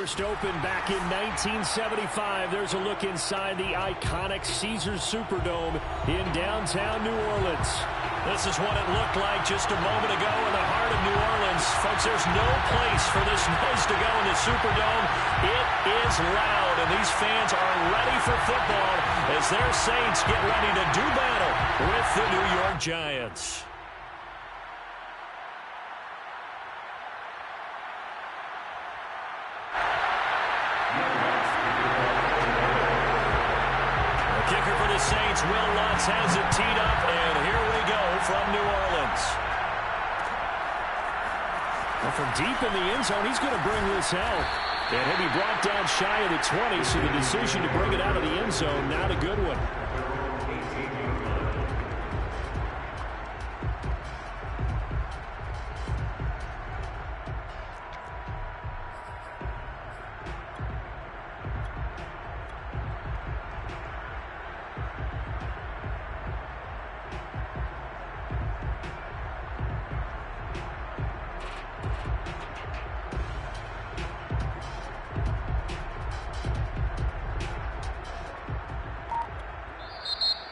first opened back in 1975. There's a look inside the iconic Caesars Superdome in downtown New Orleans. This is what it looked like just a moment ago in the heart of New Orleans. Folks, there's no place for this noise to go in the Superdome. It is loud, and these fans are ready for football as their Saints get ready to do battle with the New York Giants. Saints, Will Lutz has it teed up, and here we go from New Orleans. Well, from deep in the end zone, he's going to bring this out. And he'll be brought down shy of the 20, so the decision to bring it out of the end zone, not a good one.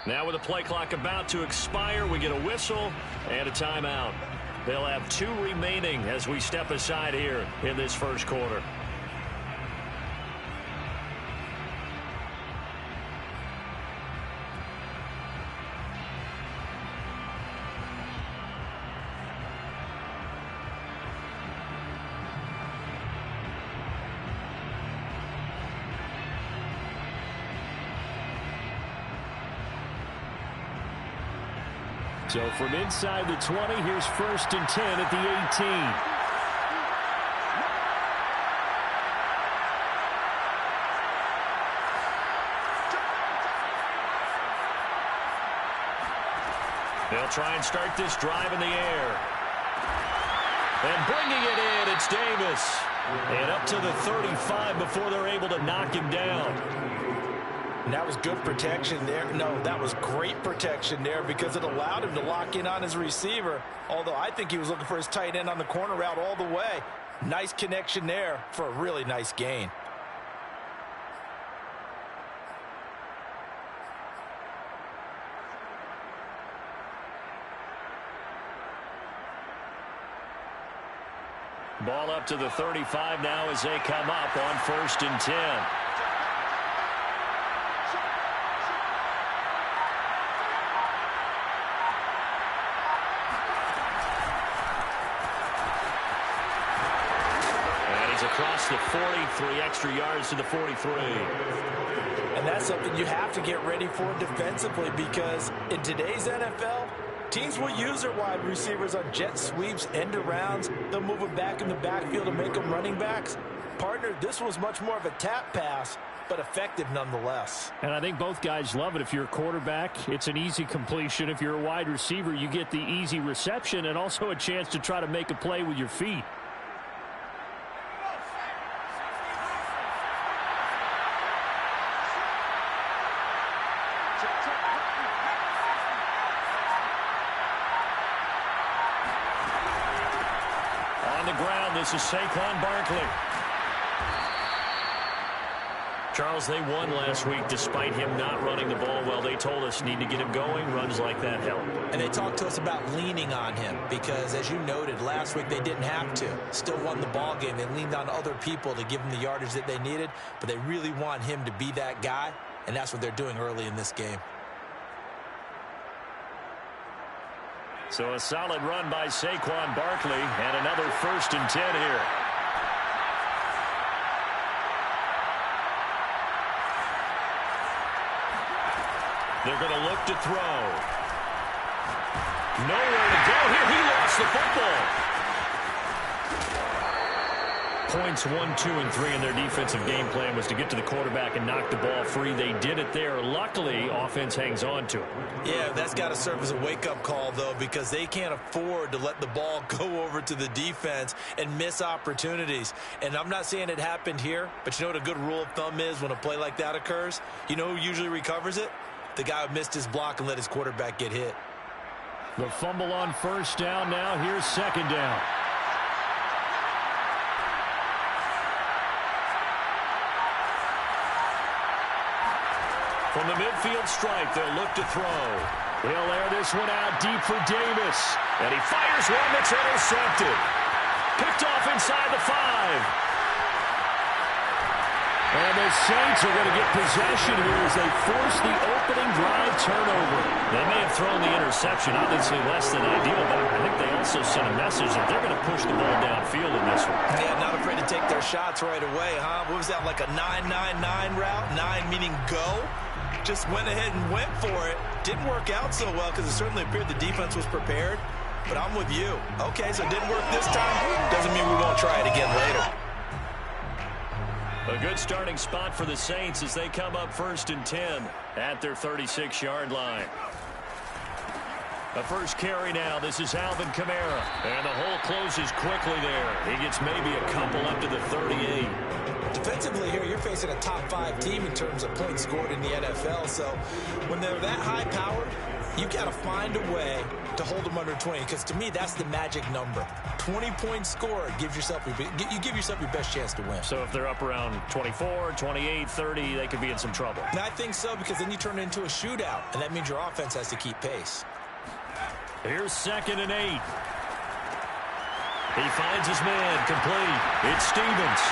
Now with the play clock about to expire, we get a whistle and a timeout. They'll have 2 remaining as we step aside here in this first quarter. So from inside the 20, here's 1st and 10 at the 18. They'll try and start this drive in the air. And bringing it in, it's Davis. And up to the 35 before they're able to knock him down. And that was good protection there. No, that was great protection there because it allowed him to lock in on his receiver. Although I think he was looking for his tight end on the corner route all the way. Nice connection there for a really nice gain. Ball up to the 35 now as they come up on 1st and 10. Across the 43, extra yards to the 43. And that's something you have to get ready for defensively because in today's NFL, teams will use their wide receivers on jet sweeps, end arounds. They'll move them back in the backfield to make them running backs. Partner, this was much more of a tap pass, but effective nonetheless. And I think both guys love it. If you're a quarterback, it's an easy completion. If you're a wide receiver, you get the easy reception and also a chance to try to make a play with your feet. This is Saquon Barkley. Charles, they won last week despite him not running the ball well. They told us need to get him going. Runs like that help. And they talked to us about leaning on him because, as you noted, last week they didn't have to. Still won the ball game. They leaned on other people to give them the yardage that they needed, but they really want him to be that guy, and that's what they're doing early in this game. So a solid run by Saquon Barkley and another 1st and 10 here. They're going to look to throw. Nowhere to go here. He lost the football. Points 1, 2, and 3 in their defensive game plan was to get to the quarterback and knock the ball free. They did it there. Luckily, offense hangs on to it. Yeah, that's got to serve as a wake-up call, though, because they can't afford to let the ball go over to the defense and miss opportunities. And I'm not saying it happened here, but you know what a good rule of thumb is when a play like that occurs? You know who usually recovers it? The guy who missed his block and let his quarterback get hit. The fumble on 1st down now. Here's 2nd down. From the midfield stripe, they'll look to throw. He'll air this one out deep for Davis. And he fires one that's intercepted. Picked off inside the 5. And the Saints are going to get possession here as they force the opening drive turnover. They may have thrown the interception, obviously less than ideal, but I think they also sent a message that they're going to push the ball downfield in this one. Yeah, not afraid to take their shots right away, huh? What was that, like a 9-9-9 route? 9 meaning go? Just went ahead and went for it. Didn't work out so well because it certainly appeared the defense was prepared. But I'm with you. Okay, so it didn't work this time. Doesn't mean we won't try it again later. A good starting spot for the Saints as they come up 1st and 10 at their 36-yard line. The first carry now. This is Alvin Kamara. And the hole closes quickly there. He gets maybe a couple up to the 38. Defensively here, you're facing a top 5 team in terms of points scored in the NFL. So when they're that high powered, you've got to find a way to hold them under 20. Because to me, that's the magic number. 20 points scored gives yourself you give yourself your best chance to win. So if they're up around 24, 28, 30, they could be in some trouble. And I think so, because then you turn it into a shootout, and that means your offense has to keep pace. Here's 2nd and 8. He finds his man complete. It's Stevens.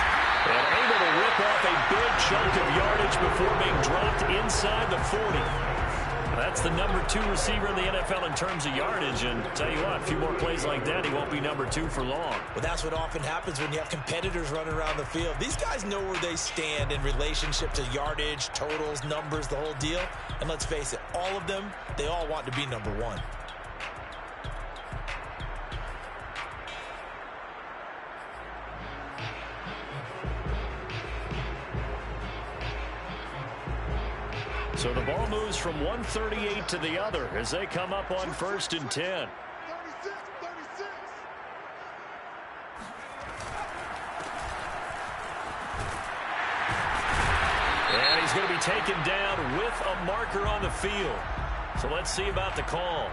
And able to rip off a big chunk of yardage before being dropped inside the 40. That's the number 2 receiver in the NFL in terms of yardage. And tell you what, a few more plays like that, he won't be number 2 for long. Well, that's what often happens when you have competitors running around the field. These guys know where they stand in relationship to yardage, totals, numbers, the whole deal. And let's face it, all of them, they all want to be number 1. So the ball moves from 138 to the other as they come up on 1st and 10. And he's going to be taken down with a marker on the field. So let's see about the call.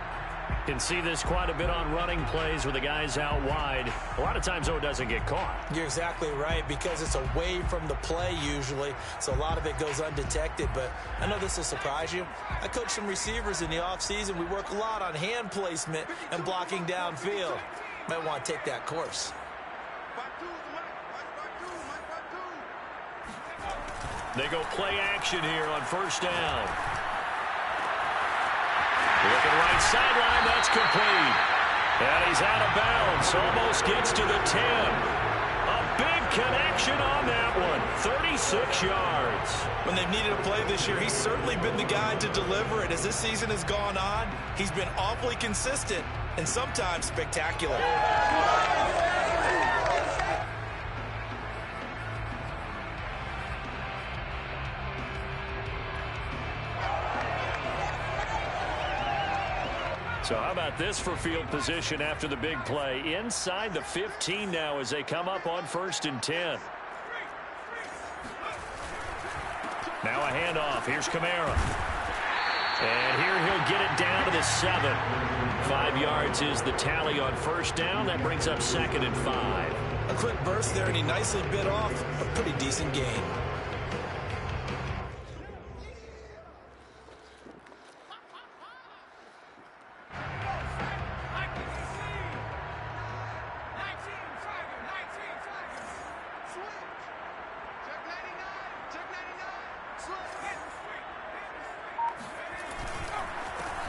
Can see this quite a bit on running plays where the guy's out wide. A lot of times, though, it doesn't get caught. You're exactly right, because it's away from the play usually, so a lot of it goes undetected. But I know this will surprise you. I coach some receivers in the offseason. We work a lot on hand placement and blocking downfield. Might want to take that course. They go play action here on 1st down. Looking right sideline, that's complete. And he's out of bounds, almost gets to the 10. A big connection on that one, 36 yards. When they've needed a play this year, he's certainly been the guy to deliver it. As this season has gone on, he's been awfully consistent and sometimes spectacular. So how about this for field position after the big play? Inside the 15 now as they come up on 1st and 10. Now a handoff. Here's Kamara. And here he'll get it down to the 7. 5 yards is the tally on 1st down. That brings up 2nd and 5. A quick burst there, and he nicely bit off a pretty decent gain.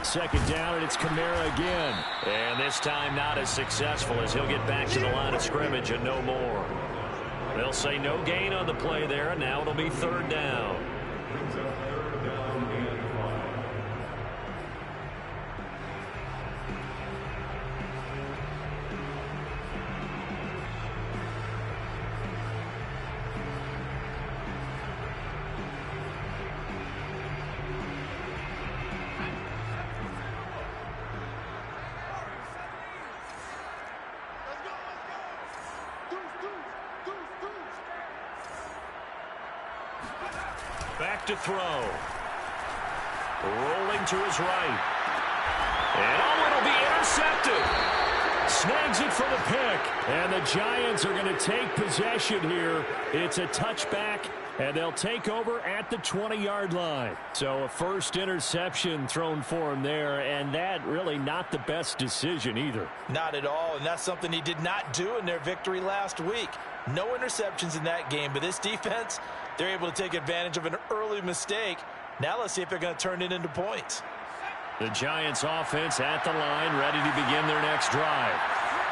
Second down, and it's Kamara again. And this time not as successful as he'll get back to the line of scrimmage and no more. They'll say no gain on the play there, and now it'll be 3rd down. Back to throw. Rolling to his right. And it'll be intercepted. Snags it for the pick. And the Giants are going to take possession here. It's a touchback, and they'll take over at the 20-yard line. So a first interception thrown for him there, and that really not the best decision either. Not at all, and that's something he did not do in their victory last week. No interceptions in that game, but this defense, they're able to take advantage of an early mistake. Now let's see if they're going to turn it into points. The Giants offense at the line, ready to begin their next drive.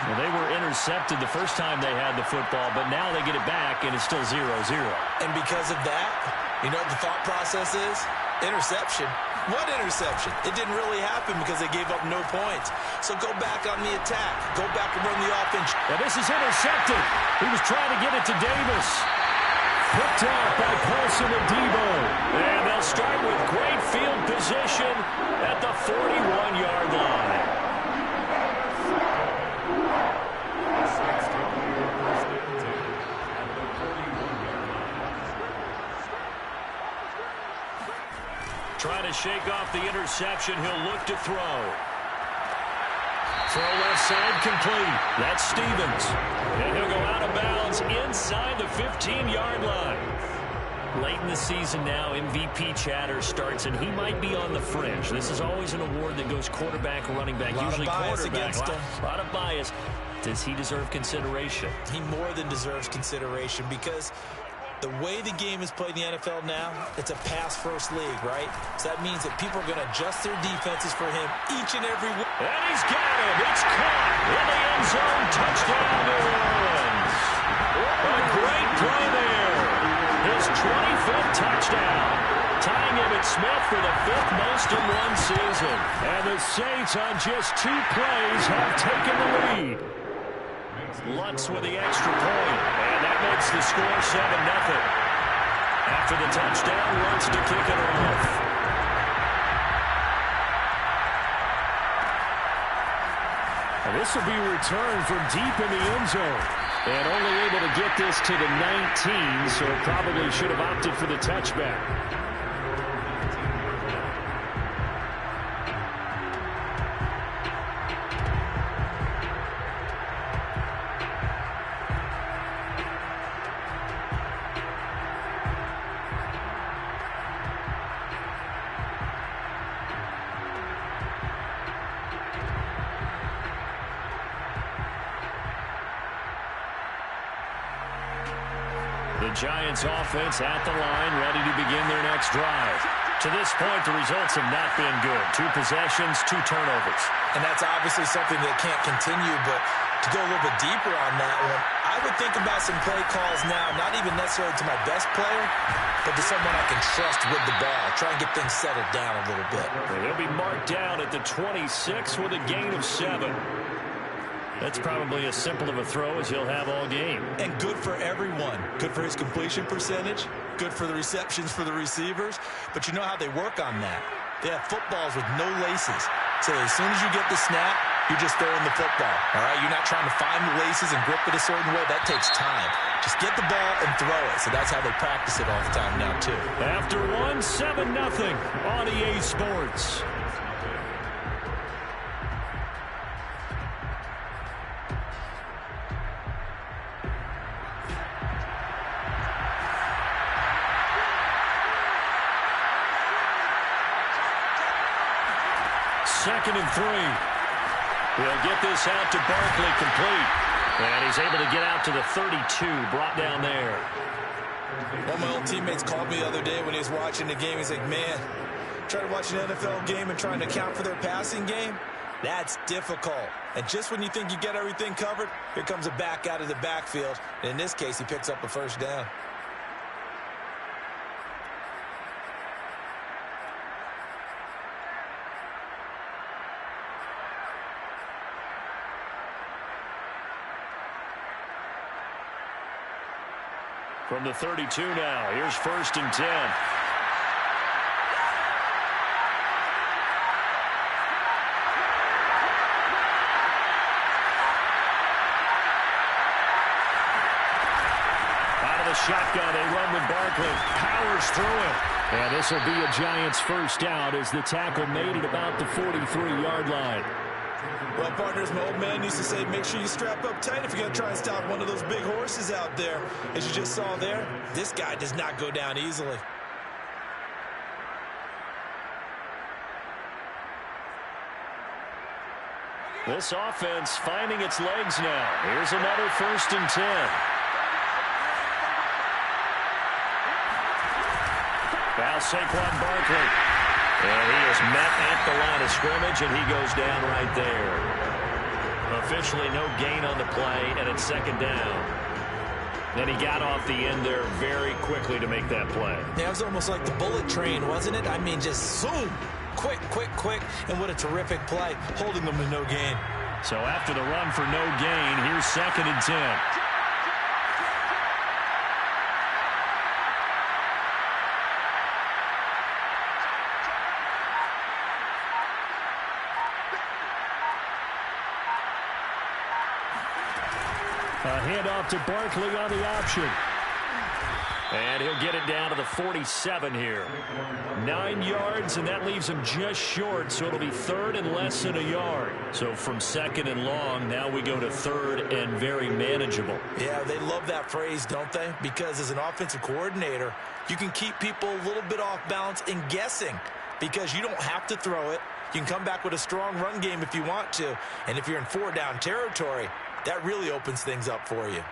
Well, they were intercepted the first time they had the football, but now they get it back, and it's still 0-0. And because of that, you know what the thought process is? Interception. What interception? It didn't really happen because they gave up no points. So go back on the attack. Go back and run the offense. Now this is intercepted. He was trying to get it to Davis. Picked off by Paulson Adebo. And they'll start with great field position at the 41-yard line. Trying to shake off the interception. He'll look to throw. Throw left side complete. That's Stevens. And he'll go out of bounds inside the 15-yard line. Late in the season now, MVP chatter starts, and he might be on the fringe. This is always an award that goes quarterback, running back, usually quarterback. A lot of bias. Does he deserve consideration? He more than deserves consideration because the way the game is played in the NFL now, it's a pass-first league, right? So that means that people are going to adjust their defenses for him each and every week. And he's got him. It's caught in the end zone. Touchdown, New Orleans. A great play there. His 25th touchdown. Tying Emmitt Smith for the 5th most in one season. And the Saints on just 2 plays have taken the lead. Lutz with the extra point, and that makes the score 7-0. After the touchdown, Lutz to kick it off. And this will be returned from deep in the end zone. And only able to get this to the 19, so probably should have opted for the touchback. The Giants offense at the line, ready to begin their next drive. To this point, the results have not been good. 2 possessions, 2 turnovers. And that's obviously something that can't continue, but to go a little bit deeper on that one, I would think about some play calls now, not even necessarily to my best player, but to someone I can trust with the ball. Try and get things settled down a little bit. And they'll be marked down at the 26 with a gain of 7. That's probably as simple of a throw as he'll have all game. And good for everyone. Good for his completion percentage. Good for the receptions for the receivers. But you know how they work on that. They have footballs with no laces. So as soon as you get the snap, you're just throwing the football. All right? You're not trying to find the laces and grip it a certain way. That takes time. Just get the ball and throw it. So that's how they practice it all the time now, too. After 7-0 on EA Sports. Second and 3. He'll get this out to Barkley complete. And he's able to get out to the 32, brought down there. One of my old teammates called me the other day when he was watching the game. He's like, man, trying to watch an NFL game and trying to account for their passing game, that's difficult. And just when you think you get everything covered, here comes a back out of the backfield. And in this case, he picks up a first down. From the 32 now, here's 1st and 10. Out of the shotgun, they run with Barkley. Powers through it. And this will be a Giants first down as the tackle made at about the 43-yard line. Well, partners, my old man used to say, make sure you strap up tight if you're going to try and stop one of those big horses out there. As you just saw there, this guy does not go down easily. This offense finding its legs now. Here's another 1st and 10. Now Saquon Barkley. And he is met at the line of scrimmage, and he goes down right there. Officially no gain on the play, and it's 2nd down. Then he got off the end there very quickly to make that play. Yeah, it was almost like the bullet train, wasn't it? I mean, just zoom. Quick, quick, quick. And what a terrific play, holding them to no gain. So after the run for no gain, here's 2nd and 10. A handoff to Barkley on the option. And he'll get it down to the 47 here. 9 yards, and that leaves him just short, so it'll be 3rd and less than a yard. So from 2nd and long, now we go to 3rd and very manageable. Yeah, they love that phrase, don't they? Because as an offensive coordinator, you can keep people a little bit off balance and guessing because you don't have to throw it. You can come back with a strong run game if you want to. And if you're in 4-down territory, that really opens things up for you.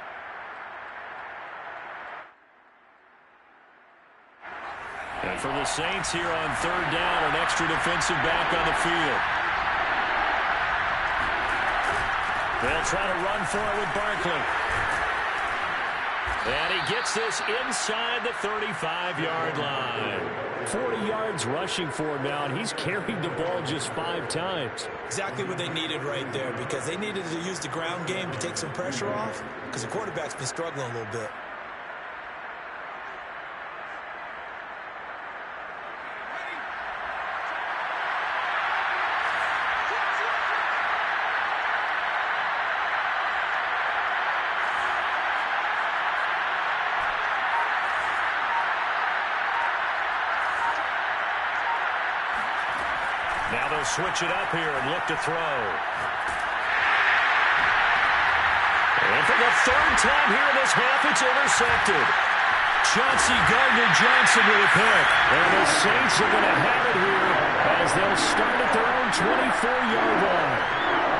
And for the Saints here on 3rd down, an extra defensive back on the field. They'll try to run for it with Barkley. And he gets this inside the 35-yard line. 40 yards rushing for him now, and he's carried the ball just 5 times. Exactly what they needed right there, because they needed to use the ground game to take some pressure off, because the quarterback's been struggling a little bit. Now they'll switch it up here and look to throw. And for the 3rd time here in this half, it's intercepted. Chauncey Gardner-Johnson with a pick. And the Saints are going to have it here as they'll start at their own 24-yard line.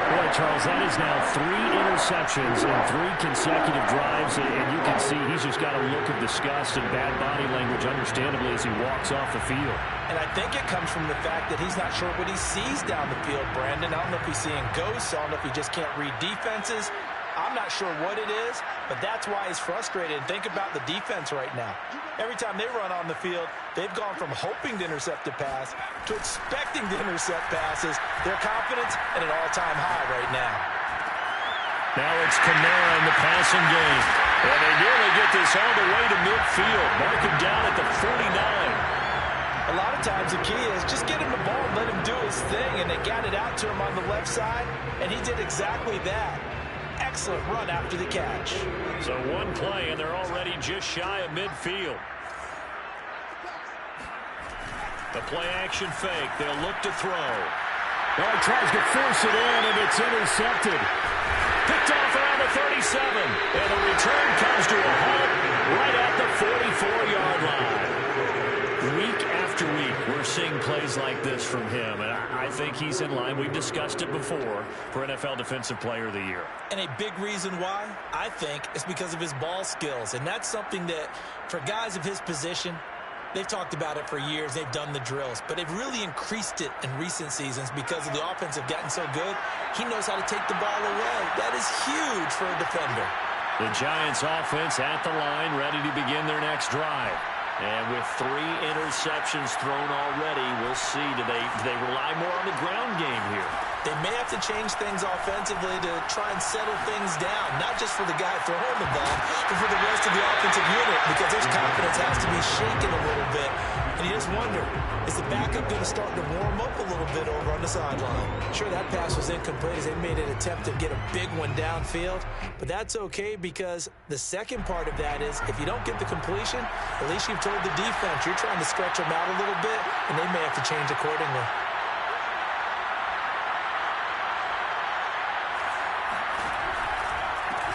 Boy, Charles, that is now 3 interceptions in 3 consecutive drives, and you can see he's just got a look of disgust and bad body language, understandably, as he walks off the field. And I think it comes from the fact that he's not sure what he sees down the field, Brandon. I don't know if he's seeing ghosts. I don't know if he just can't read defenses. I'm not sure what it is, but that's why he's frustrated. And think about the defense right now. Every time they run on the field, they've gone from hoping to intercept a pass to expecting to intercept passes. Their confidence at an all-time high right now. Now it's Kamara in the passing game. And they nearly get this all the way to midfield. Mark him down at the 49. A lot of times the key is just get him the ball and let him do his thing, and they got it out to him on the left side, and he did exactly that. Excellent run after the catch. So 1 play, and they're already just shy of midfield. The play-action fake. They'll look to throw. Oh, he tries to force it in, and it's intercepted. Picked off around the 37, and the return comes to a halt right at the 44-yard line. Week after week, we're seeing plays like this from him, and I think he's in line. We've discussed it before for NFL Defensive Player of the Year. And a big reason why, I think, is because of his ball skills, and that's something that, for guys of his position, they've talked about it for years. They've done the drills, but they've really increased it in recent seasons because of the offense have gotten so good. He knows how to take the ball away. That is huge for a defender. The Giants offense at the line, ready to begin their next drive. And with 3 interceptions thrown already, we'll see. Do they rely more on the ground game here? They may have to change things offensively to try and settle things down, not just for the guy throwing the ball, but for the rest of the offensive unit, because his confidence has to be shaken a little bit. And you just wonder, is the backup going to start to warm up a little bit over on the sideline? Sure, that pass was incomplete as they made an attempt to get a big one downfield, but that's okay because the second part of that is if you don't get the completion, at least you've told the defense you're trying to stretch them out a little bit, and they may have to change accordingly.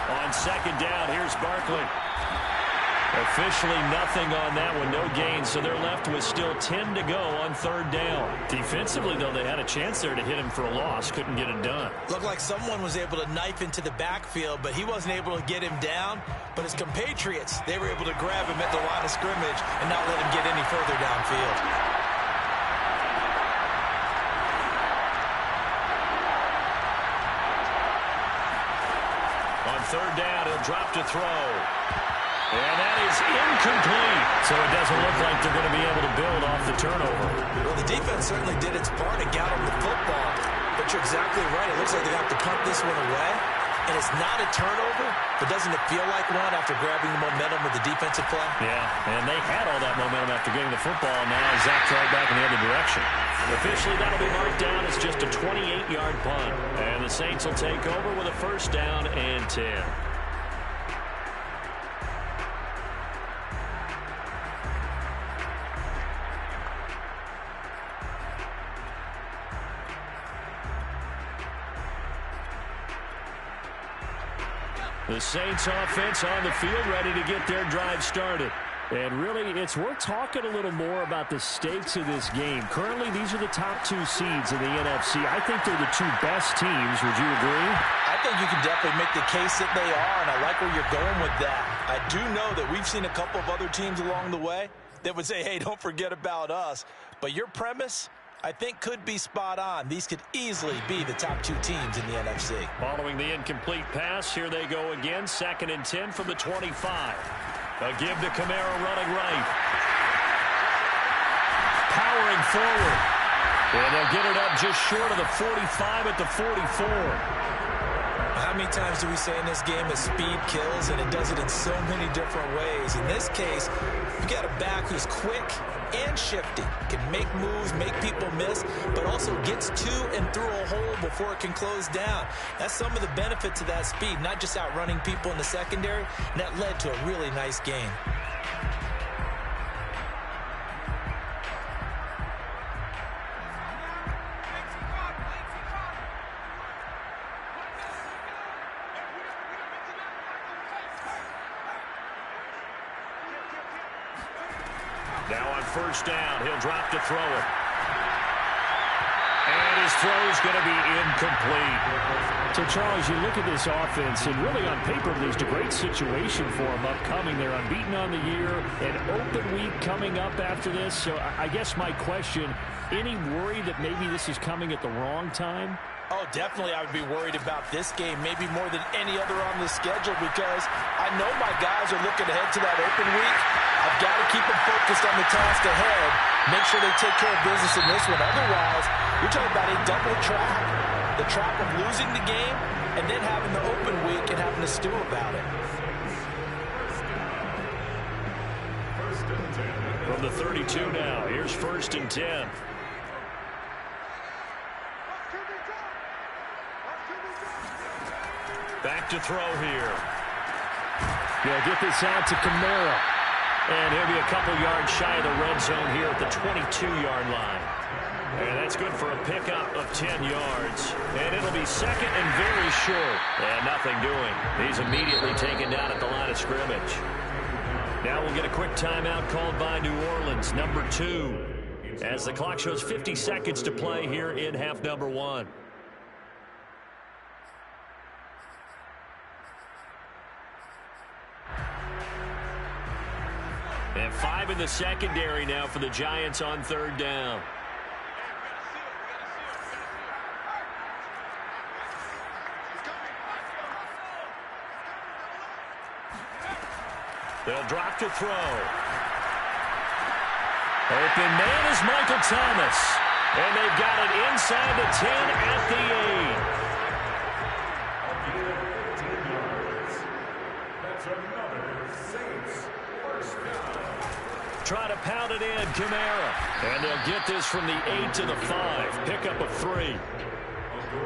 On second down, here's Barkley. Officially nothing on that one, no gain, so they're left with still 10 to go on third down. Defensively, though, they had a chance there to hit him for a loss. Couldn't get it done. Looked like someone was able to knife into the backfield, but he wasn't able to get him down. But his compatriots, they were able to grab him at the line of scrimmage and not let him get any further downfield. On third down, he'll drop to throw. And that is incomplete. So it doesn't look like they're going to be able to build off the turnover. Well, the defense certainly did its part to get him the football. But you're exactly right. It looks like they have to punt this one away. And it's not a turnover, but doesn't it feel like one after grabbing the momentum with the defensive play? Yeah, and they had all that momentum after getting the football. Now Zach tried back in the other direction. Officially, that'll be marked down as just a 28-yard punt. And the Saints will take over with a first down and 10. The Saints offense on the field ready to get their drive started. And really, it's worth talking a little more about the stakes of this game. Currently, these are the top two seeds in the NFC. I think they're the two best teams. Would you agree? I think you can definitely make the case that they are, and I like where you're going with that. I do know that we've seen a couple of other teams along the way that would say, hey, don't forget about us. But your premise, I think, could be spot on. These could easily be the top two teams in the NFC. Following the incomplete pass, here they go again. 2nd and 10 from the 25. A give to Kamara running right. Powering forward. And they'll get it up just short of the 45 at the 44. How many times do we say in this game that speed kills, and it does it in so many different ways? In this case, you got a back who's quick and shifty, can make moves, make people miss, but also gets to and through a hole before it can close down. That's some of the benefits of that speed, not just outrunning people in the secondary, and that led to a really nice game. Now on first down, he'll drop to throw it. And his throw is going to be incomplete. So, Charles, you look at this offense, and really on paper, there's a great situation for them upcoming. They're unbeaten on the year, an open week coming up after this. So I guess my question, any worry that maybe this is coming at the wrong time? Oh, definitely I would be worried about this game, maybe more than any other on the schedule, because I know my guys are looking ahead to that open week. I've got to keep them focused on the task ahead, make sure they take care of business in this one. Otherwise, you're talking about a double trap, the trap of losing the game and then having the open week and having to stew about it. From the 32 now, here's 1st and 10. Back to throw here. They'll get this out to Kamara. And he'll be a couple yards shy of the red zone here at the 22-yard line. And that's good for a pickup of 10 yards. And it'll be 2nd and very short. And nothing doing. He's immediately taken down at the line of scrimmage. Now we'll get a quick timeout called by New Orleans, number 2. As the clock shows 50 seconds to play here in half number 1. And 5 in the secondary now for the Giants on third down. They'll drop to throw. Open man is Michael Thomas. And they've got it inside the 10 at the 8. Try to pound it in, Kamara. And they'll get this from the 8 to the 5. Pickup of 3.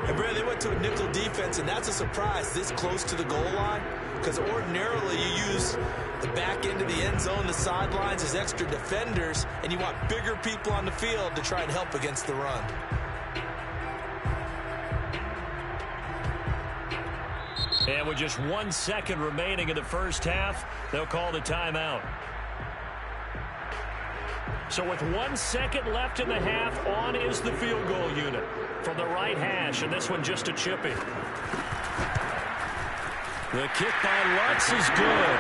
And Brad, they went to a nickel defense, and that's a surprise this close to the goal line, because ordinarily you use the back end of the end zone, the sidelines as extra defenders, and you want bigger people on the field to try and help against the run. And with just 1 second remaining in the first half, they'll call the timeout. So with 1 second left in the half, on is the field goal unit from the right hash, and this one just a chip-in. The kick by Lutz is good.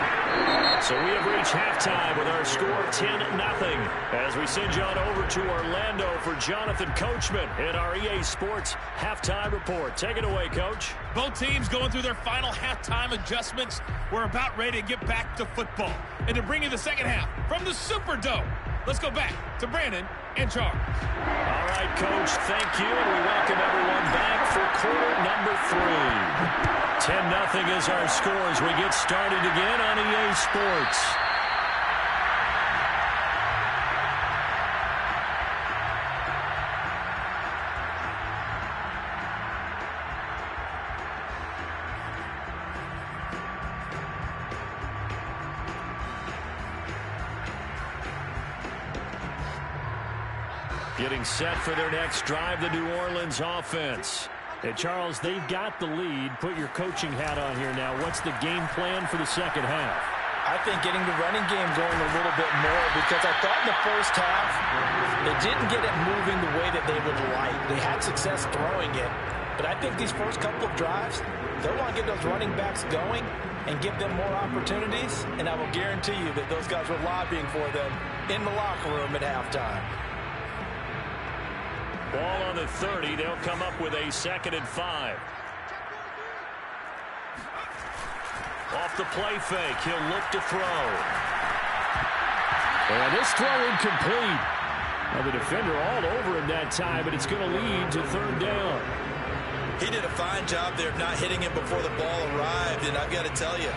So we have reached halftime with our score 10-0. As we send you on over to Orlando for Jonathan Coachman in our EA Sports Halftime Report. Take it away, Coach. Both teams going through their final halftime adjustments. We're about ready to get back to football. And to bring you the second half from the Superdome, let's go back to Brandon and Charles. All right, Coach, thank you. And we welcome everyone back for quarter number 3. 10-0 is our score as we get started again on EA Sports. Getting set for their next drive, the New Orleans offense. Hey, Charles, they've got the lead. Put your coaching hat on here now. What's the game plan for the second half? I think getting the running game going a little bit more, because I thought in the first half they didn't get it moving the way that they would like. They had success throwing it, but I think these first couple of drives, they'll want to get those running backs going and give them more opportunities, and I will guarantee you that those guys were lobbying for them in the locker room at halftime. Ball on the 30. They'll come up with a 2nd and 5. Off the play fake. He'll look to throw. And this throw incomplete. Now the defender all over him that time, but it's going to lead to 3rd down. He did a fine job there of not hitting him before the ball arrived, and I've got to tell you,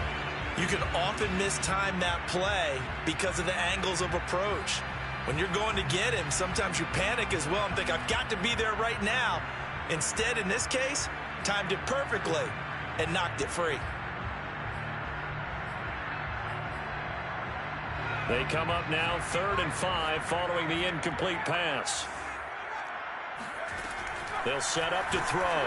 you can often mistime that play because of the angles of approach. When you're going to get him, sometimes you panic as well and think, I've got to be there right now. Instead, in this case, timed it perfectly and knocked it free. They come up now 3rd and 5 following the incomplete pass. They'll set up to throw.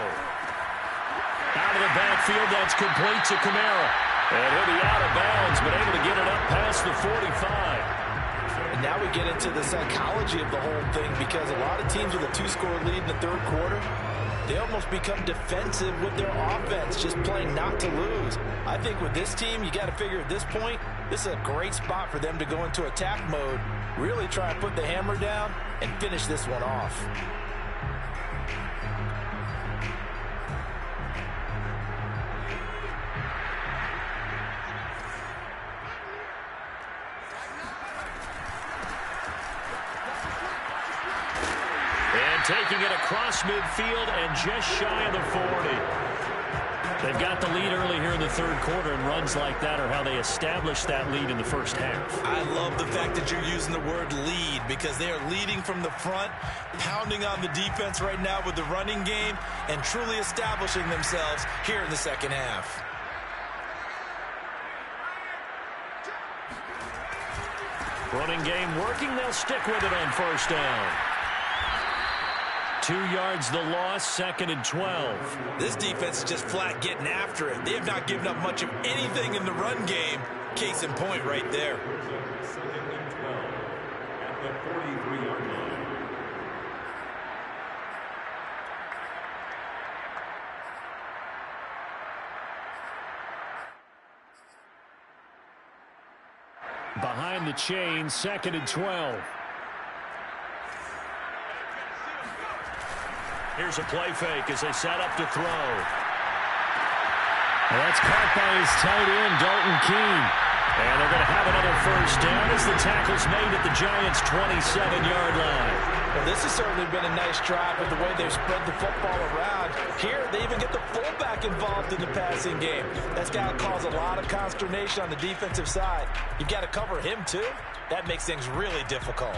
Out of the backfield, that's complete to Kamara. And he'll be out of bounds, but able to get it up past the 45. And now we get into the psychology of the whole thing, because a lot of teams with a 2-score lead in the 3rd quarter, they almost become defensive with their offense, just playing not to lose. I think with this team, you got to figure at this point, this is a great spot for them to go into attack mode, really try and put the hammer down and finish this one off. Taking it across midfield and just shy of the 40. They've got the lead early here in the 3rd quarter, and runs like that are how they established that lead in the first half. I love the fact that you're using the word lead, because they are leading from the front, pounding on the defense right now with the running game, and truly establishing themselves here in the second half. Running game working. They'll stick with it on 1st down. 2 yards the loss, 2nd and 12. This defense is just flat getting after it. They have not given up much of anything in the run game. Case in point right there. 2nd and 12 at the 43-yard line. Behind the chain, 2nd and 12. Here's a play fake as they set up to throw. And that's caught by his tight end, Dalton Keene. And they're going to have another 1st down as the tackle's made at the Giants' 27-yard line. Well, this has certainly been a nice drive with the way they've spread the football around. Here, they even get the fullback involved in the passing game. That's got to cause a lot of consternation on the defensive side. You've got to cover him, too. That makes things really difficult.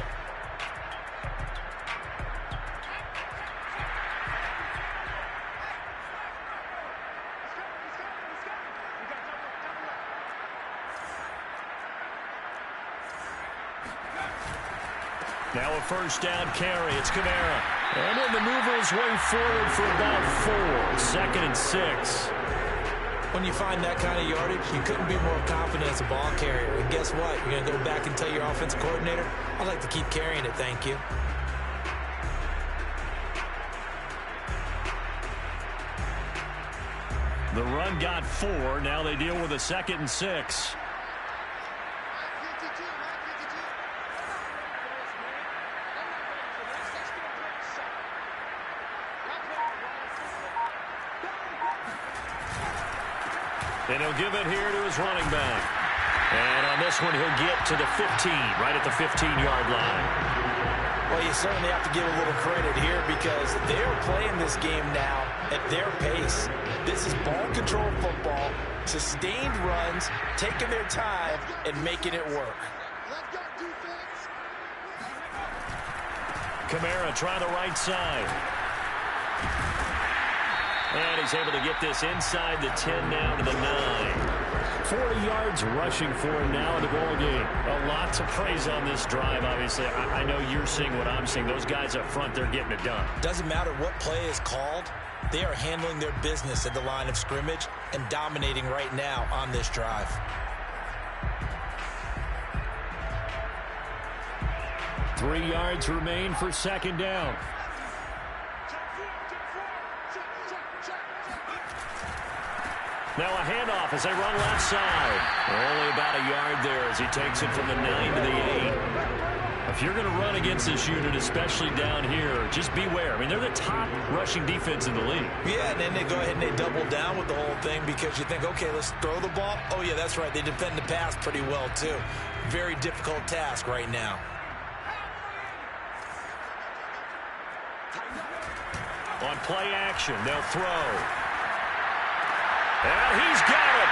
Now a 1st down carry. It's Kamara. And he'll maneuver his way forward for about 4. 2nd and 6. When you find that kind of yardage, you couldn't be more confident as a ball carrier. And guess what? You're going to go back and tell your offensive coordinator, I'd like to keep carrying it, thank you. The run got 4. Now they deal with a 2nd and 6. And he'll give it here to his running back. And on this one, he'll get to the 15, right at the 15-yard line. Well, you certainly have to give a little credit here because they're playing this game now at their pace. This is ball control football, sustained runs, taking their time, and making it work. Kamara trying the right side. And he's able to get this inside the 10 now to the 9. 40 yards rushing for him now in the ball game. A lot to praise on this drive, obviously. I know you're seeing what I'm seeing. Those guys up front, they're getting it done. Doesn't matter what play is called. They are handling their business at the line of scrimmage and dominating right now on this drive. Three yards remain for 2nd down. Now a handoff as they run left side. Only about a yard there as he takes it from the 9 to the 8. If you're going to run against this unit, especially down here, just beware. I mean, they're the top rushing defense in the league. Yeah, and then they go ahead and they double down with the whole thing because you think, okay, let's throw the ball. Oh, yeah, that's right. They defend the pass pretty well, too. Very difficult task right now. On play action, they'll throw. And he's got it.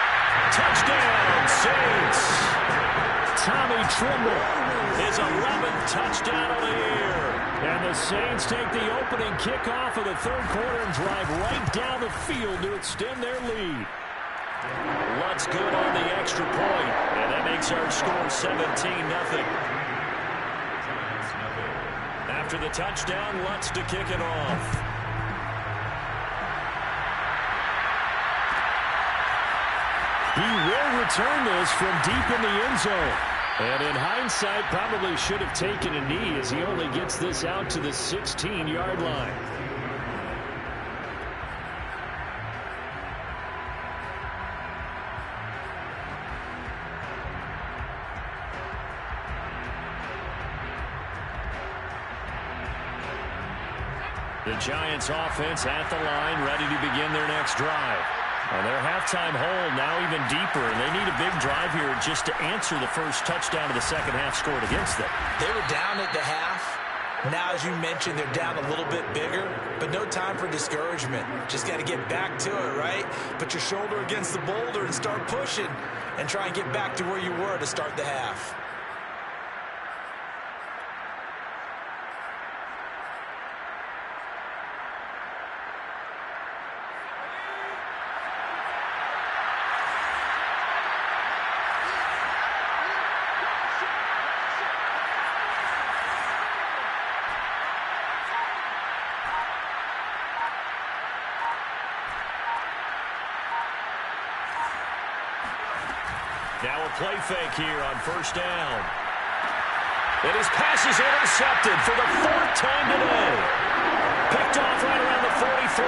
Touchdown, Saints. Tommy Tremble, his 11th touchdown of the year. And the Saints take the opening kickoff of the 3rd quarter and drive right down the field to extend their lead. Lutz good on the extra point, and that makes our score 17-0. After the touchdown, Lutz to kick it off. He will return this from deep in the end zone. And in hindsight, probably should have taken a knee as he only gets this out to the 16-yard line. The Giants offense at the line, ready to begin their next drive. And their halftime hold now even deeper, and they need a big drive here just to answer the first touchdown of the second half scored against them. They were down at the half. Now, as you mentioned, they're down a little bit bigger, but no time for discouragement. Just got to get back to it, right? Put your shoulder against the boulder and start pushing and try and get back to where you were to start the half. Now a play fake here on 1st down. And his pass is intercepted for the 4th time today. Picked off right around the 43.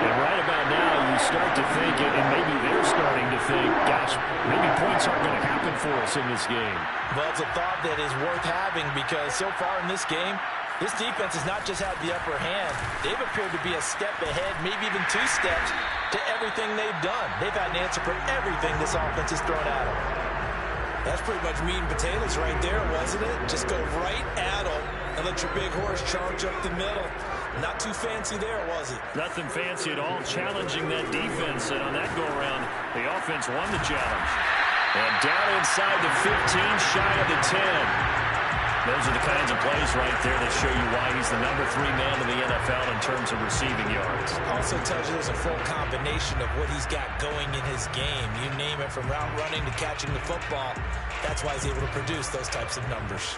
And right about now, you start to think, and maybe they're starting to think, gosh, maybe points aren't going to happen for us in this game. Well, it's a thought that is worth having because so far in this game, this defense has not just had the upper hand. They've appeared to be a step ahead, maybe even 2 steps, to everything they've done. They've had an answer for everything this offense has thrown at them. That's pretty much meat and potatoes right there, wasn't it? Just go right at them and let your big horse charge up the middle. Not too fancy there, was it? Nothing fancy at all, challenging that defense. And on that go-around, the offense won the challenge. And down inside the 15, shy of the 10. Those are the kinds of plays right there that show you why he's the number 3 man in the NFL in terms of receiving yards. Also tells you there's a full combination of what he's got going in his game. You name it, from route running to catching the football. That's why he's able to produce those types of numbers.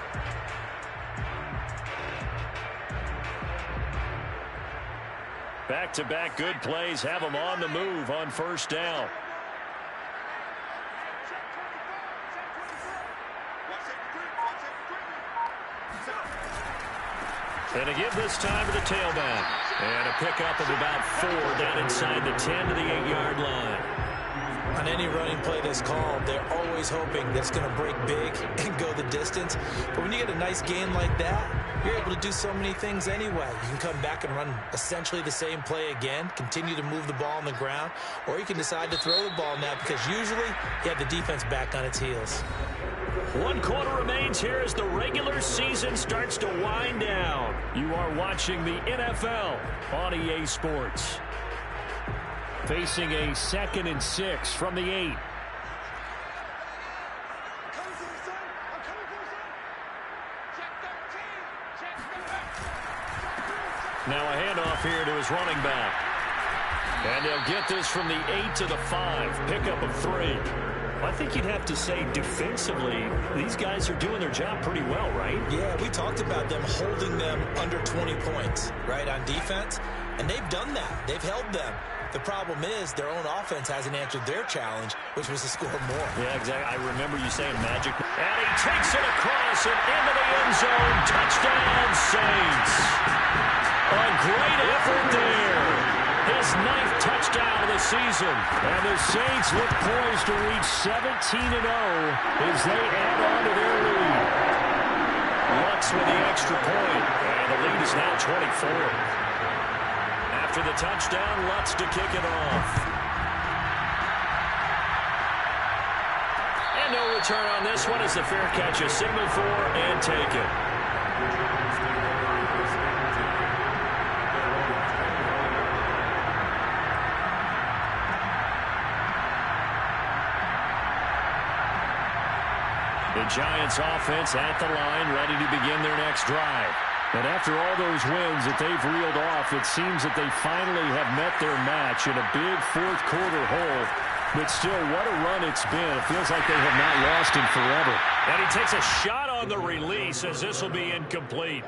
Back-to-back good plays have them on the move on first down. And a give this time to the tailback. And a pickup of about 4 down inside the 10 to the 8-yard line. On any running play that's called, they're always hoping that it's going to break big and go the distance. But when you get a nice gain like that, you're able to do so many things anyway. You can come back and run essentially the same play again, continue to move the ball on the ground, or you can decide to throw the ball now because usually you have the defense back on its heels. 1 quarter remains here as the regular season starts to wind down. You are watching the NFL on EA Sports. Facing a 2nd and 6 from the 8. Now a handoff here to his running back. And they'll get this from the 8 to the 5. Pickup of 3. I think you'd have to say defensively, these guys are doing their job pretty well, right? Yeah, we talked about them holding them under 20 points, right, on defense. And they've done that. They've held them. The problem is their own offense hasn't answered their challenge, which was to score more. Yeah, exactly. I remember you saying magic. And he takes it across and into the end zone. Touchdown, Saints. A great effort there. His 9th touchdown of the season. And the Saints look poised to reach 17-0 as they add on to their lead. Lutz with the extra point. And the lead is now 24. After the touchdown, Lutz to kick it off. And no return on this one as the fair catch is signaled for and taken. The Giants offense at the line, ready to begin their next drive. And after all those wins that they've reeled off, it seems that they finally have met their match in a big 4th quarter hole. But still, what a run it's been. It feels like they have not lost in forever. And he takes a shot on the release as this will be incomplete.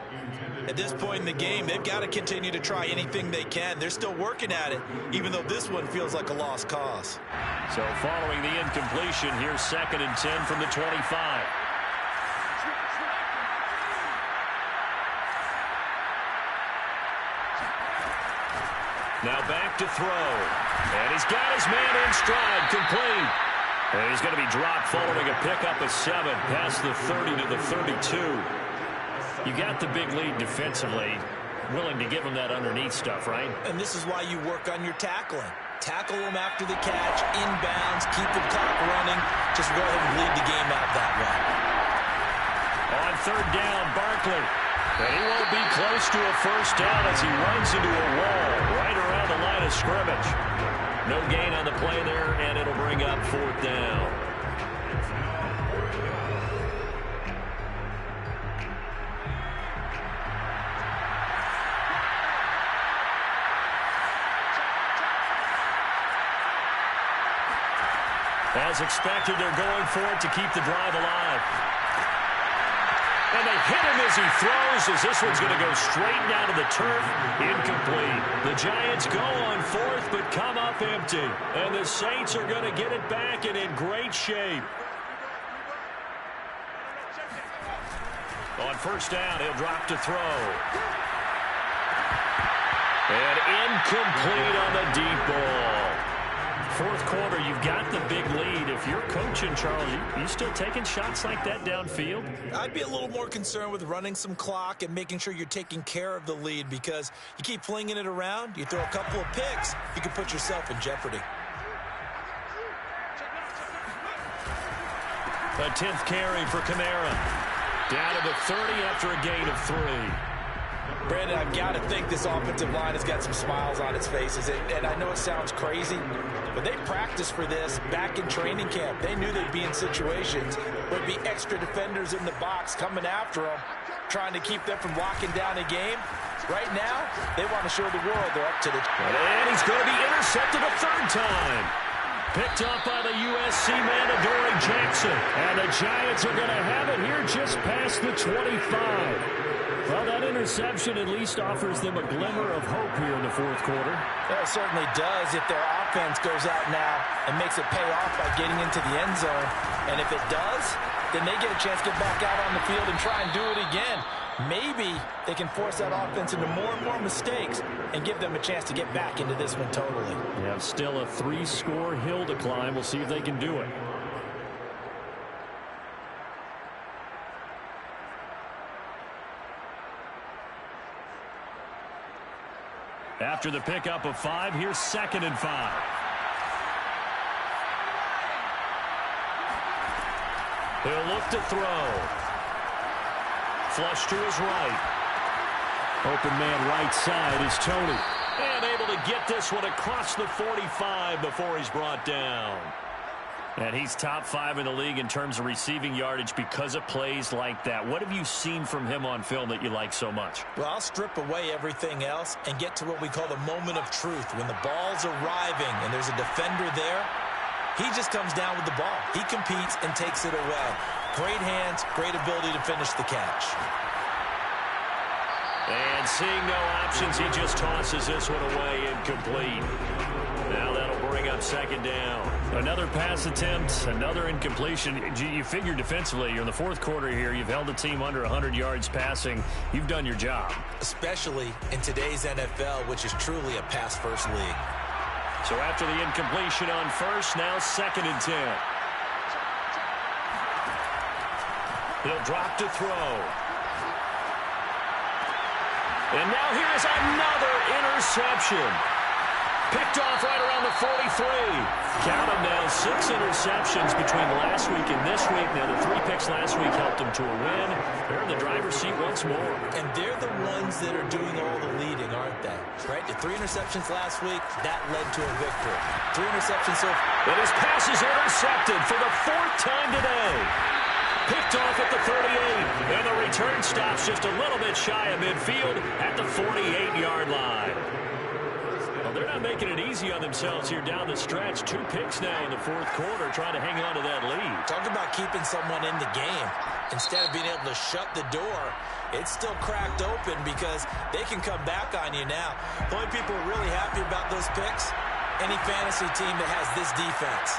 At this point in the game, they've got to continue to try anything they can. They're still working at it, even though this one feels like a lost cause. So following the incompletion, here's 2nd and 10 from the 25. Now back to throw. And he's got his man in stride, complete. And he's going to be dropped following a pickup of 7 past the 30 to the 32. You got the big lead defensively. Willing to give him that underneath stuff, right? And this is why you work on your tackling. Tackle them after the catch, inbounds, keep the clock running. Just go ahead and lead the game out that way. On 3rd down, Barkley. And he won't be close to a first down as he runs into a wall right around the line of scrimmage. No gain on the play there, and it'll bring up 4th down. As expected, they're going for it to keep the drive alive. And they hit him as he throws, as this one's going to go straight down to the turf. Incomplete. The Giants go on 4th, but come up empty. And the Saints are going to get it back and in great shape. On 1st down, he'll drop to throw. And incomplete on the deep ball. 4th quarter, you've got the big lead. If you're coaching, Charles, you still taking shots like that downfield? I'd be a little more concerned with running some clock and making sure you're taking care of the lead, because you keep flinging it around, you throw a couple of picks, you can put yourself in jeopardy. A 10th carry for Kamara. Down to the 30 after a gain of 3. Brandon, I've got to think this offensive line has got some smiles on its faces. And I know it sounds crazy, but they practiced for this back in training camp. They knew they'd be in situations where there'd be extra defenders in the box coming after them, trying to keep them from locking down a game. Right now, they want to show the world they're up to the... And he's going to be intercepted a 3rd time. Picked up by the USC man, Adoree Jackson. And the Giants are going to have it here just past the 25. Well, that interception interception at least offers them a glimmer of hope here in the fourth quarter. Well, it certainly does if their offense goes out now and makes it pay off by getting into the end zone. And if it does, then they get a chance to get back out on the field and try and do it again. Maybe they can force that offense into more and more mistakes and give them a chance to get back into this one totally. Yeah, still a 3-score hill to climb. We'll see if they can do it. After the pickup of 5, here's 2nd and 5. He'll look to throw. Flush to his right. Open man right side is Tony. And able to get this one across the 45 before he's brought down. And he's top 5 in the league in terms of receiving yardage because of plays like that. What have you seen from him on film that you like so much? Well, I'll strip away everything else and get to what we call the moment of truth. When the ball's arriving and there's a defender there, he just comes down with the ball. He competes and takes it away. Great hands, great ability to finish the catch. And seeing no options, he just tosses this one away incomplete. Now that'll bring up 2nd down. Another pass attempt, another incompletion. You figure defensively, you're in the fourth quarter here. You've held the team under 100 yards passing. You've done your job. Especially in today's NFL, which is truly a pass-first league. So after the incompletion on first, now 2nd and 10. He'll drop to throw. And now here's another interception. Picked off right around the 43. Count them now, 6 interceptions between last week and this week. Now the 3 picks last week helped them to a win. They're in the driver's seat once more. And they're the ones that are doing all the leading, aren't they? Right? The 3 interceptions last week, that led to a victory. 3 interceptions so far. And his pass is intercepted for the 4th time today. Picked off at the 38. And the return stops just a little bit shy of midfield at the 48-yard line. Well, they're not making it easy on themselves here down the stretch. 2 picks now in the fourth quarter, trying to hang on to that lead. Talk about keeping someone in the game. Instead of being able to shut the door, it's still cracked open because they can come back on you now. The only people who are really happy about those picks, any fantasy team that has this defense.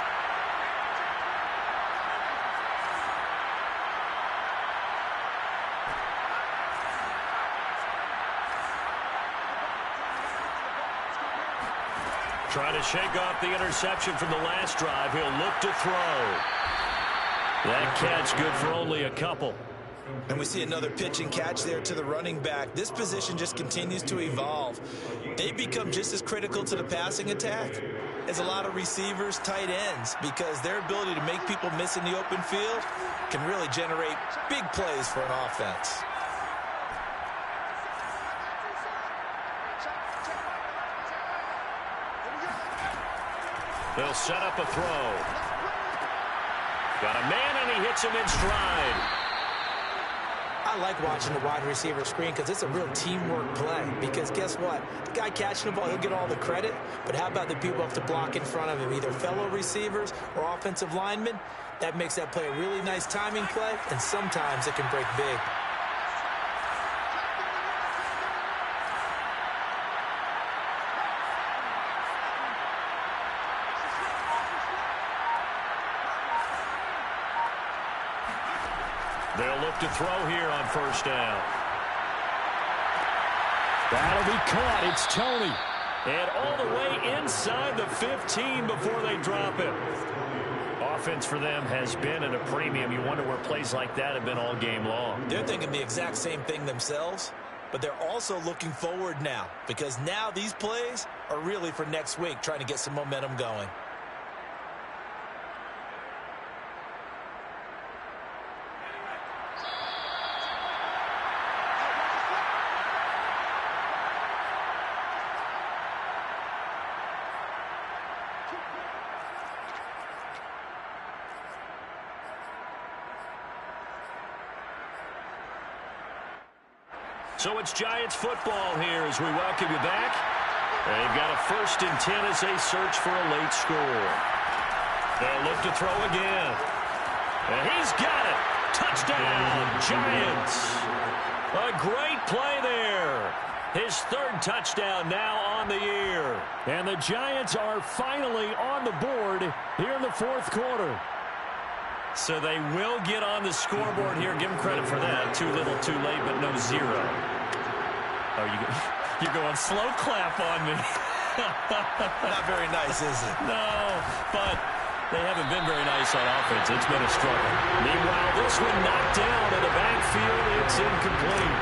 Trying to shake off the interception from the last drive. He'll look to throw. That catch good for only a couple. And we see another pitch and catch there to the running back. This position just continues to evolve. They become just as critical to the passing attack as a lot of receivers, tight ends, because their ability to make people miss in the open field can really generate big plays for an offense. They'll set up a throw. Got a man, and he hits him in stride. I like watching the wide receiver screen because it's a real teamwork play. Because guess what? The guy catching the ball, he'll get all the credit. But how about the people who have to block in front of him, either fellow receivers or offensive linemen? That makes that play a really nice timing play, and sometimes it can break big. They'll look to throw here on first down. That'll be caught. It's Tony. And all the way inside the 15 before they drop it. Offense for them has been at a premium. You wonder where plays like that have been all game long. They're thinking the exact same thing themselves, but they're also looking forward now because now these plays are really for next week, trying to get some momentum going. So it's Giants football here as we welcome you back. They've got a 1st and 10 as they search for a late score. They'll look to throw again. And he's got it. Touchdown, Giants. A great play there. His third touchdown now on the year. And the Giants are finally on the board here in the fourth quarter. So they will get on the scoreboard here. Give them credit for that. Too little, too late, but no zero. Oh, you're going slow clap on me. Not very nice, is it? No, but they haven't been very nice on offense. It's been a struggle. Meanwhile, this one knocked down in the backfield. It's incomplete.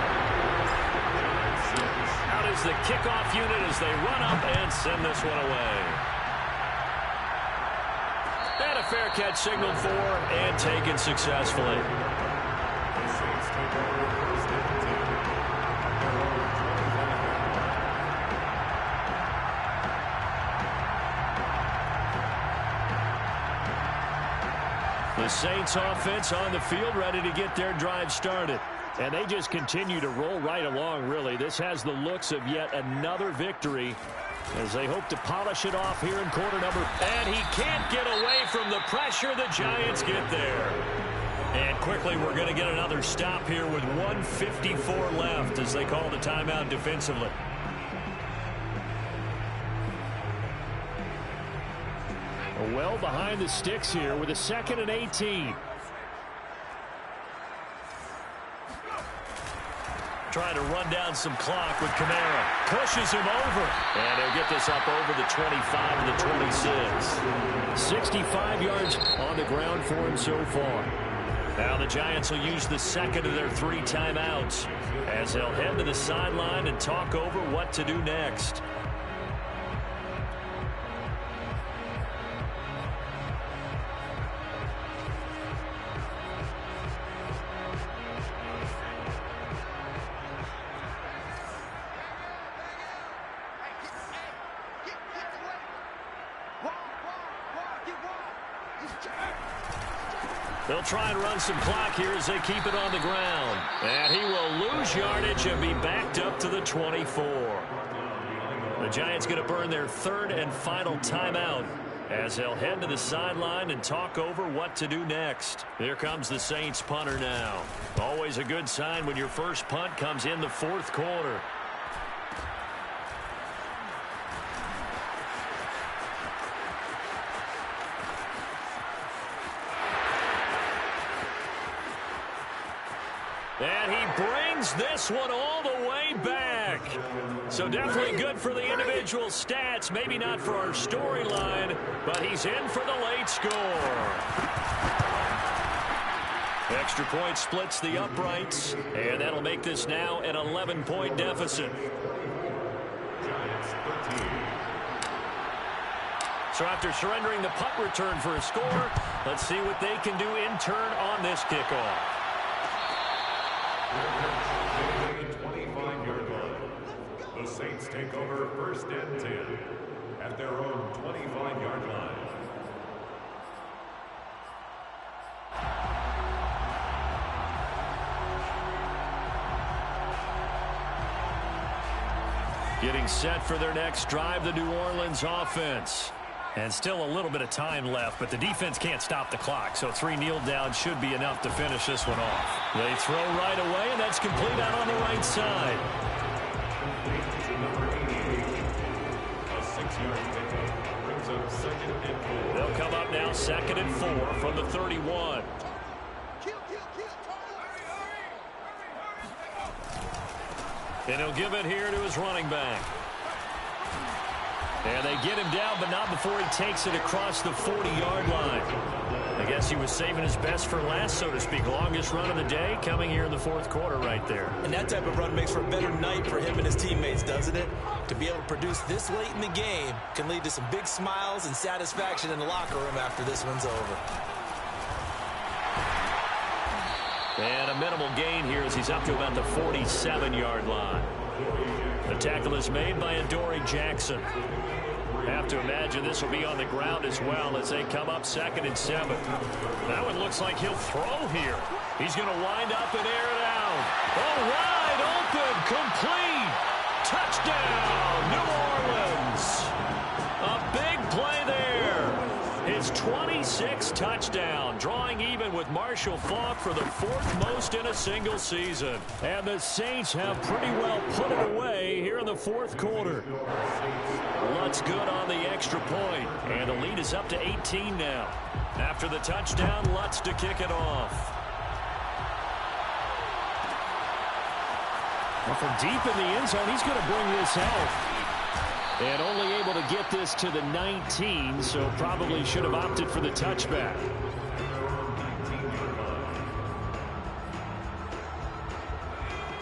Out is the kickoff unit as they run up and send this one away. And a fair catch signaled for and taken successfully. The Saints offense on the field ready to get their drive started. And they just continue to roll right along, really. This has the looks of yet another victory as they hope to polish it off here in quarter number. And he can't get away from the pressure. The Giants get there. And quickly we're going to get another stop here with 1:54 left as they call the timeout defensively. Well behind the sticks here with a 2nd and 18. Trying to run down some clock with Kamara. Pushes him over. And he'll get this up over the 25 and the 26. 65 yards on the ground for him so far. Now the Giants will use the second of their 3 timeouts as they'll head to the sideline and talk over what to do next. They'll try and run some clock here as they keep it on the ground. And he will lose yardage and be backed up to the 24. The Giants going to burn their 3rd and final timeout as they'll head to the sideline and talk over what to do next. Here comes the Saints punter now. Always a good sign when your first punt comes in the 4th quarter. And he brings this one all the way back. So definitely good for the individual stats. Maybe not for our storyline, but he's in for the late score. Extra point splits the uprights, and that'll make this now an 11-point deficit. So after surrendering the punt return for a score, let's see what they can do in turn on this kickoff. The 25-yard line. The Saints take over 1st and 10 at their own 25-yard line. Getting set for their next drive, the New Orleans offense. And still a little bit of time left, but the defense can't stop the clock, so 3 kneel downs should be enough to finish this one off. They throw right away, and that's complete out on the right side. A 6-yard pickup brings up 2nd and 4. They'll come up now 2nd and 4 from the 31. And he'll give it here to his running back. And they get him down, but not before he takes it across the 40-yard line. I guess he was saving his best for last, so to speak. Longest run of the day coming here in the 4th quarter right there. And that type of run makes for a better night for him and his teammates, doesn't it? To be able to produce this late in the game can lead to some big smiles and satisfaction in the locker room after this one's over. And a minimal gain here as he's up to about the 47-yard line. The tackle is made by Adoree Jackson. Have to imagine this will be on the ground as well as they come up 2nd and 7. That one looks like he'll throw here. He's going to wind up and air it out. Oh, wide open, complete. Touchdown, New Orleans. A big play there. His 26th touchdown, drawing even with Marshall Faulk for the 4th most in a single season. And the Saints have pretty well put it away underway here in the fourth quarter. Lutz good on the extra point, and the lead is up to 18 now. After the touchdown, Lutz to kick it off. Well, from deep in the end zone, he's going to bring this out. And only able to get this to the 19, so probably should have opted for the touchback.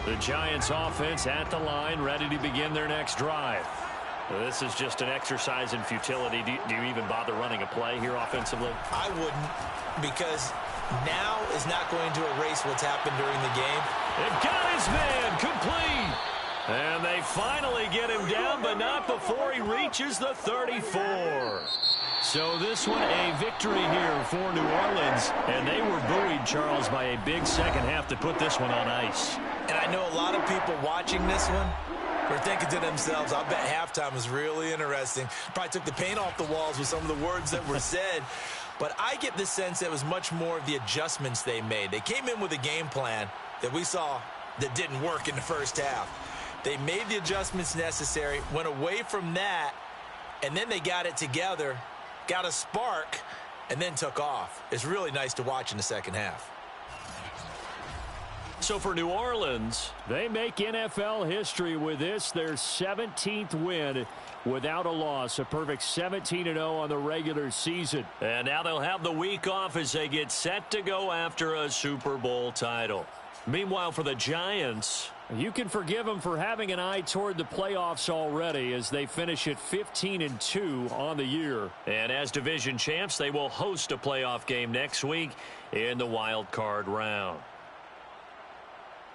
The Giants offense at the line, ready to begin their next drive. This is just an exercise in futility. Do you even bother running a play here offensively? I wouldn't, because now is not going to erase what's happened during the game. It got his man complete. And they finally get him down, but not before he reaches the 34. So this one a victory here for New Orleans. And they were buoyed, Charles, by a big second half to put this one on ice. And I know a lot of people watching this one were thinking to themselves, I bet halftime was really interesting. Probably took the paint off the walls with some of the words that were said. But I get the sense that it was much more of the adjustments they made. They came in with a game plan that we saw that didn't work in the first half. They made the adjustments necessary, went away from that, and then they got it together, got a spark, and then took off. It's really nice to watch in the second half. So for New Orleans, they make NFL history with this, their 17th win without a loss. A perfect 17-0 on the regular season. And now they'll have the week off as they get set to go after a Super Bowl title. Meanwhile, for the Giants, you can forgive them for having an eye toward the playoffs already as they finish at 15-2 on the year. And as division champs, they will host a playoff game next week in the wild card round.